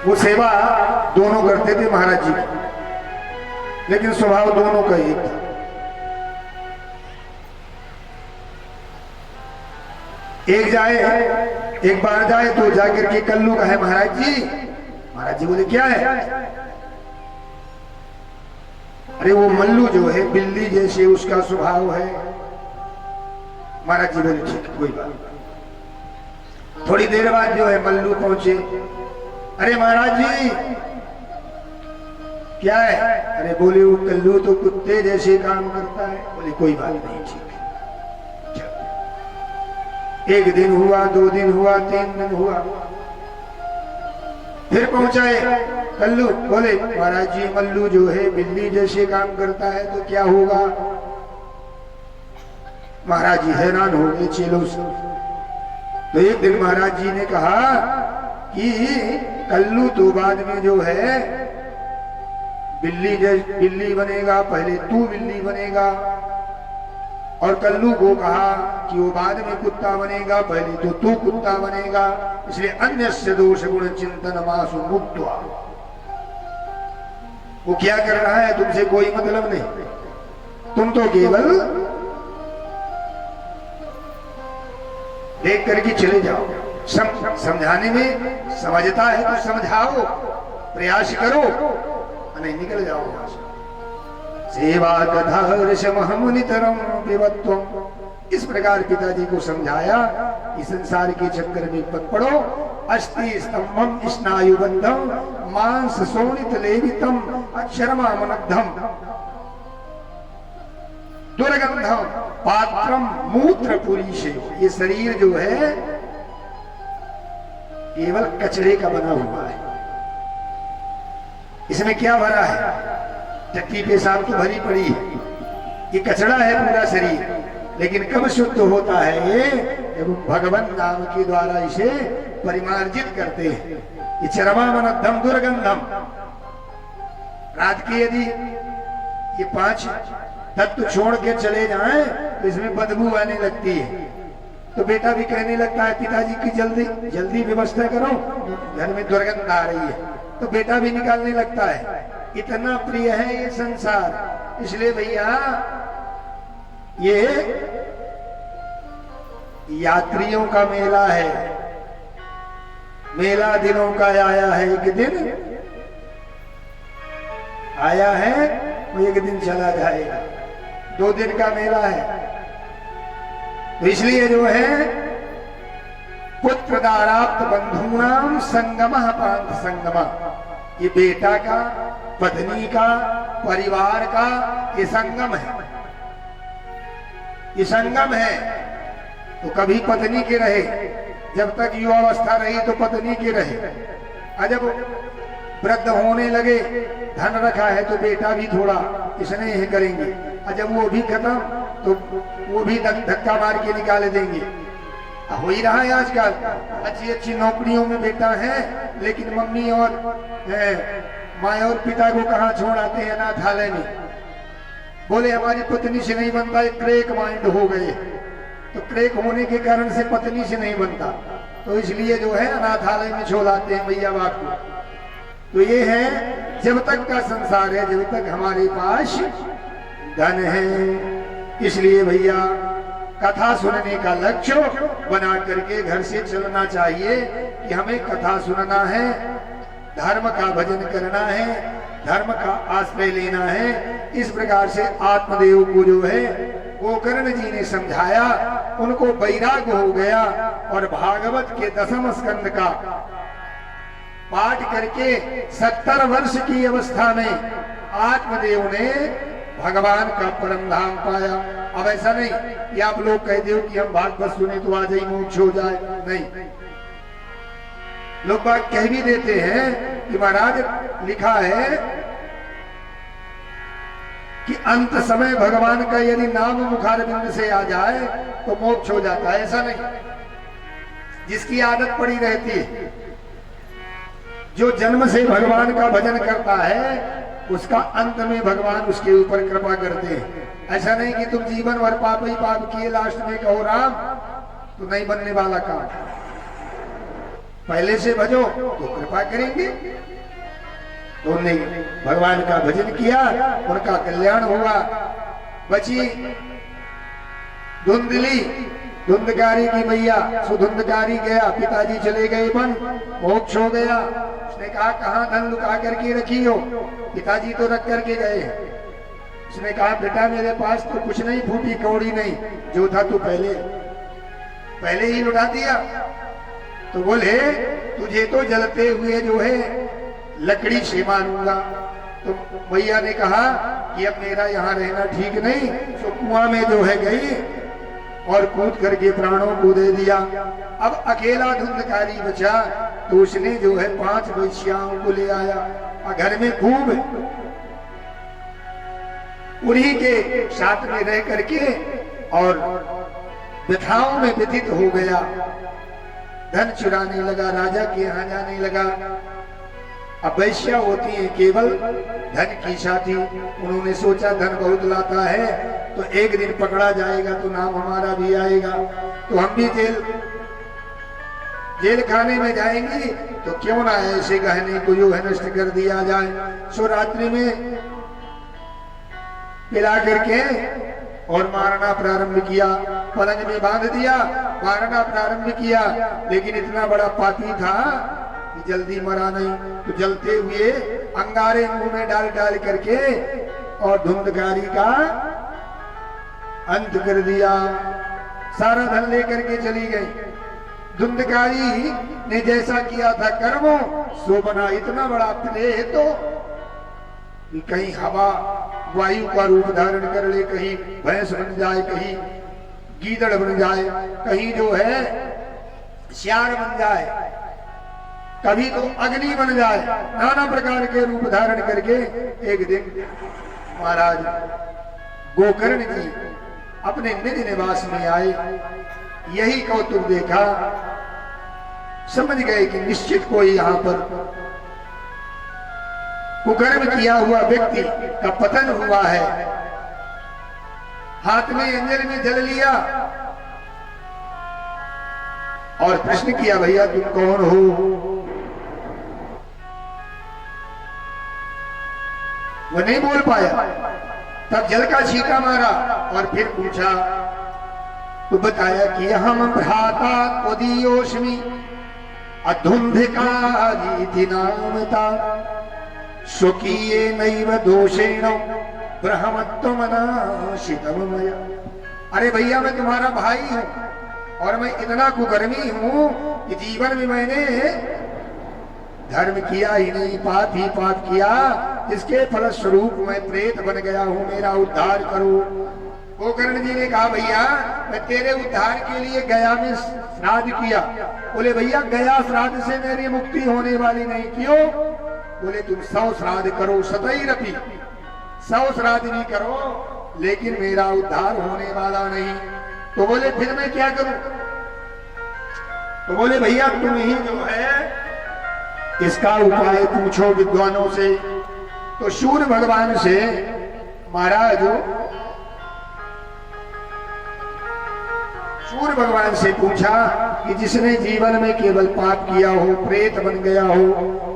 वो सेवा दोनों करते थे महाराज जी, लेकिन स्वभाव दोनों का एक था। एक बार जाए तो जाकर के कल्लू का है महाराज जी। महाराज जी बोले क्या है? अरे वो मल्लू जो है बिल्ली जैसे उसका स्वभाव है। महाराज जी बोले ठीक कोई बात। थोड़ी देर बाद जो है मल्लू पहुंचे। अरे महाराज जी क्या है? अरे बोले वो कल्लू तो कुत्ते जैसे काम करता है। बोले कोई बात नहीं ठीक है। एक दिन हुआ, 2 दिन हुआ, 3 दिन हुआ, फिर पहुंचाए कल्लू। बोले महाराज जी मल्लू जो है बिल्ली जैसे काम करता है तो क्या होगा? महाराज जी हैरान हो गए चेलों से। तो एक दिन महाराज जी ने कहा कि कल्लू तो बाद में जो है बिल्ली बनेगा, पहले तू बिल्ली बनेगा। और कल्लू को कहा कि वो बाद में कुत्ता बनेगा, पहले तो तू कुत्ता बनेगा। इसलिए अन्यस्य दोष गुण चिंतन मासु मुक्त्वा। वो क्या कर रहा है तुमसे कोई मतलब नहीं, तुम तो केवल देख करके चले जाओ। समझाने में समझता है तो समझाओ, प्रयास करो, नहीं निकल जाओ वहां से। सेवा कथामुनितरम विवत्वम। इस प्रकार पिताजी को समझाया कि संसार के चक्कर में मत पड़ो। अस्ति स्तंभम स्नायुबंधम मांस सोनित लेवितम अक्षरमामनग्धम दुर्गंधम पात्रम मूत्र पुरीशे। ये शरीर जो है केवल कचरे का बना हुआ है। इसमें क्या भरा है? टट्टी पेशाब तो भरी पड़ी है। ये कचरा है पूरा शरीर। लेकिन कब शुद्ध होता है ये? जब भगवान नाम के द्वारा इसे परिमार्जित करते हैं। ये चरमामनद्धम दुर्गंधम। रात के यदि ये 5 तत्व छोड़ के चले जाएं तो इसमें बदबू आने लगती है। तो बेटा भी कहने लगता है पिताजी की जल्दी जल्दी व्यवस्था करो, घर में दुर्गंध आ रही है। तो बेटा भी निकालने लगता है। इतना प्रिय है ये संसार। इसलिए भैया ये यात्रियों का मेला है। मेला दिनों का आया है, एक दिन आया है वो एक दिन चला जाएगा। 2 दिन का मेला है। तो इसलिए जो है पुत्र दाराप्त बंधूनाम संगमः पांथ संगमा। ये बेटा का, पत्नी का, परिवार का ये संगम है। ये संगम है। तो कभी पत्नी के रहे, जब तक युवावस्था रही तो पत्नी के रहे। जब वृद्ध होने लगे, धन रखा है तो बेटा भी थोड़ा स्नेह करेंगे। और जब वो भी खत्म तो वो भी धक्का मार के निकाल देंगे। हो ही रहा है आजकल। अच्छी अच्छी नौकरियों में बेटा है, लेकिन मम्मी और माँ और पिता को कहाँ छोड़ आते हैं? अनाथालय में। बोले हमारी पत्नी से नहीं बनता, क्रैक माइंड हो गए। तो क्रैक होने के कारण से पत्नी से नहीं बनता, तो इसलिए जो है अनाथालय में छोड़ आते हैं भैया बाप को। तो ये है जब तक का संसार है, जब तक हमारे पास धन है। इसलिए भैया कथा सुनने का लक्ष्य बना करके घर से चलना चाहिए कि हमें कथा सुनना है, धर्म का भजन करना है, धर्म का आश्रय लेना है। इस प्रकार से आत्मदेव को जो है गोकर्ण जी ने समझाया, उनको वैराग्य हो गया और भागवत के 10वें स्कंद का पाठ करके 70 वर्ष की अवस्था में आत्मदेव ने भगवान का परम धाम पाया। अब ऐसा नहीं कि आप लोग कहते हो कि हम भागवत सुने तो आज ही मोक्ष हो जाए। नहीं, लोग बात कह भी देते हैं कि महाराज लिखा है कि अंत समय भगवान का यदि नाम मुखारबिंद से आ जाए तो मोक्ष हो जाता है। ऐसा नहीं, जिसकी आदत पड़ी रहती है, जो जन्म से भगवान का भजन करता है, उसका अंत में भगवान उसके ऊपर कृपा करते हैं। ऐसा नहीं कि तुम जीवन भर पाप ही पाप किए, लास्ट में कहो राम, तो नहीं बनने वाला काम। पहले से भजो तो कृपा करेंगे। तो उन्होंने भगवान का भजन किया, उनका कल्याण हुआ। बची धुंधली, धुंधकारी की मैया, सुधुंधकारी गया, पिताजी चले गए वन, मोक्ष हो गया। उसने कहा कहां धन लुका करके रखी हो? पिताजी तो रख करके गए। उसने कहा बेटा मेरे पास तो कुछ नहीं, फूटी कौड़ी नहीं, जो था तू पहले ही लुटा दिया। तो बोले तुझे तो जलते हुए जो है लकड़ी से मारूंगा। तो भैया ने कहा कि अब मेरा यहाँ रहना ठीक नहीं, तो कुआं में जो है गई और कूद करके प्राणों को दे दिया। अब अकेला धुंधकारी बचा, तो उसने जो है 5 वैश्याओं को ले आया और घर में खूब उन्हीं के साथ में रह करके और व्यथाओं में व्यथित हो गया। धन चुराने लगा, राजा के यहाँ जाने लगा। अब वैश्या होती है केवल धन की साथी। उन्होंने सोचा धन बहुत लाता है तो एक दिन पकड़ा जाएगा तो नाम हमारा भी आएगा, तो हम भी जेल खाने में जाएंगे, तो क्यों ना ऐसे गहने को जो है नष्ट कर दिया जाए। सो रात्रि में पिला करके और मारना प्रारंभ किया, पलंग में बांध दिया, मारना प्रारंभ किया। लेकिन इतना बड़ा पापी था कि जल्दी मरा नहीं, तो जलते हुए अंगारे मुंह में डाल डाल करके और धुंधकारी का अंत कर दिया। सारा धन लेकर के चली गई। धुंधकारी ने जैसा किया था कर्मो सो बना। इतना बड़ा प्रेत तो कि कहीं हवा वायु का रूप धारण कर ले, कहीं भैंस बन जाए, कहीं गीदड़ बन जाए, कहीं जो है श्यार बन जाए, कभी तो अग्नि बन जाए, नाना प्रकार के रूप धारण करके एक दिन महाराज गोकर्ण जी अपने निज निवास में आए। यही कौतुक देखा, समझ गए कि निश्चित कोई यहाँ पर कुकर्म किया हुआ व्यक्ति का पतन हुआ है। हाथ में अंजल में जल लिया और प्रश्न किया भैया तुम कौन हो? वो नहीं बोल पाया। तब जल का छींटा मारा और फिर पूछा, तो बताया कि हम भ्राता त्वदीयोऽस्मि अधुंधिकारी नामता स्वकीये नैव दोषेण ब्रह्मत्वमनाशितम मया। अरे भैया मैं तुम्हारा भाई हूं और मैं इतना कुकर्मी हूं कि जीवन में मैंने धर्म किया ही नहीं, पाप ही पाप किया। इसके फलस्वरूप मैं प्रेत बन गया हूं, मेरा उद्धार करो। गोकर्ण जी ने कहा भैया मैं तेरे उद्धार के लिए गया में श्राद्ध किया। बोले भैया गया श्राद्ध से मेरी मुक्ति होने वाली नहीं। क्यों? बोले तुम 100 श्राद्ध करो, 100 श्राद्ध भी करो, लेकिन मेरा उद्धार होने वाला नहीं। तो बोले फिर मैं क्या करूं? तो बोले भैया तुम ही जो है इसका उपाय पूछो विद्वानों से। तो सूर्य भगवान से महाराज सूर्य भगवान से पूछा कि जिसने जीवन में केवल पाप किया हो, प्रेत बन गया हो,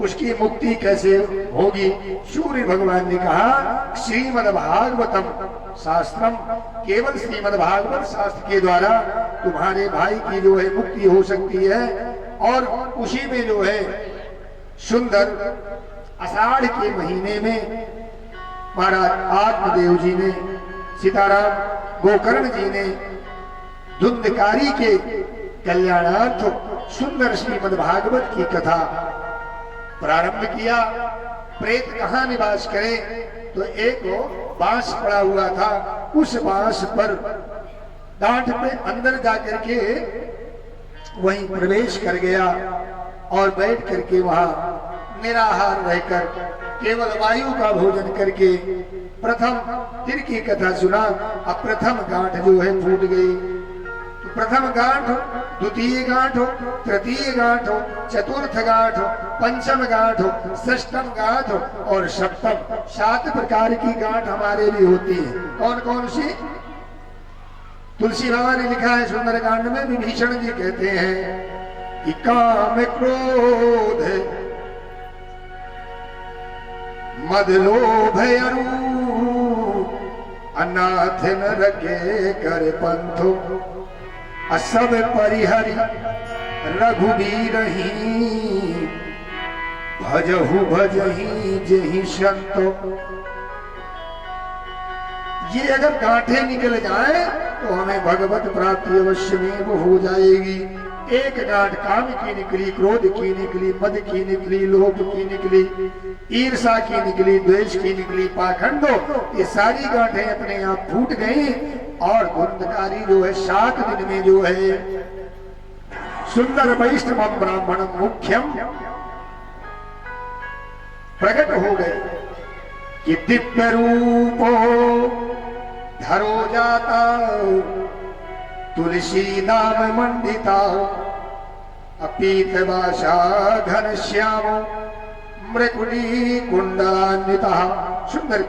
उसकी मुक्ति कैसे होगी? सूर्य भगवान ने कहा श्रीमद् भागवतम शास्त्रम, केवल श्रीमद् भागवत शास्त्र के द्वारा तुम्हारे भाई की जो है मुक्ति हो सकती है। और उसी में जो है सुंदर आषाढ़ के महीने में महाराज आत्मदेव जी ने, सीताराम गोकर्ण जी ने धुंधकारी के कल्याणार्थ सुंदर श्रीमद् भागवत की कथा प्रारंभ किया। प्रेत कहाँ निवास करे? तो एक बांस पड़ा हुआ था, उस बांस पर डांठ पे अंदर जाकर के वहीं प्रवेश कर गया और बैठ करके वहां निराहार रहकर केवल वायु का भोजन करके प्रथम तिर की कथा सुना। अब प्रथम गांठ जो है फूट गई। प्रथम गांठ हो, द्वितीय गांठ हो, तृतीय गांठ हो, चतुर्थ गांठ हो, पंचम गांठ हो, षष्ठम गांठ हो और सप्तम। 7 प्रकार की गांठ हमारे भी होती है। कौन कौन सी? तुलसी बाबा ने लिखा है सुंदरकांड में, विभीषण जी कहते हैं कि काम क्रोध मद लोभ अनाथ न रखे कर पंथो असब परिहरि रघुबीर भजहु भजही जही संतो। ये अगर गांठें निकल जाए तो हमें भगवत प्राप्ति अवश्य में वो हो जाएगी। एक गांठ काम की निकली, क्रोध की निकली, मद की निकली, लोभ की निकली, ईर्षा की निकली, द्वेष की निकली, पाखंडो, ये सारी गांठें अपने आप फूट गई और धुंधकारी जो है 7 दिन में जो है सुंदर वैष्णव ब्राह्मण मुख्यम प्रकट हो गए कि दिव्य रूपो धरो जाता तुलसी नाम मंडिता अपीत भाषा घन श्याम मृकुली कुंडलान्विता। सुंदर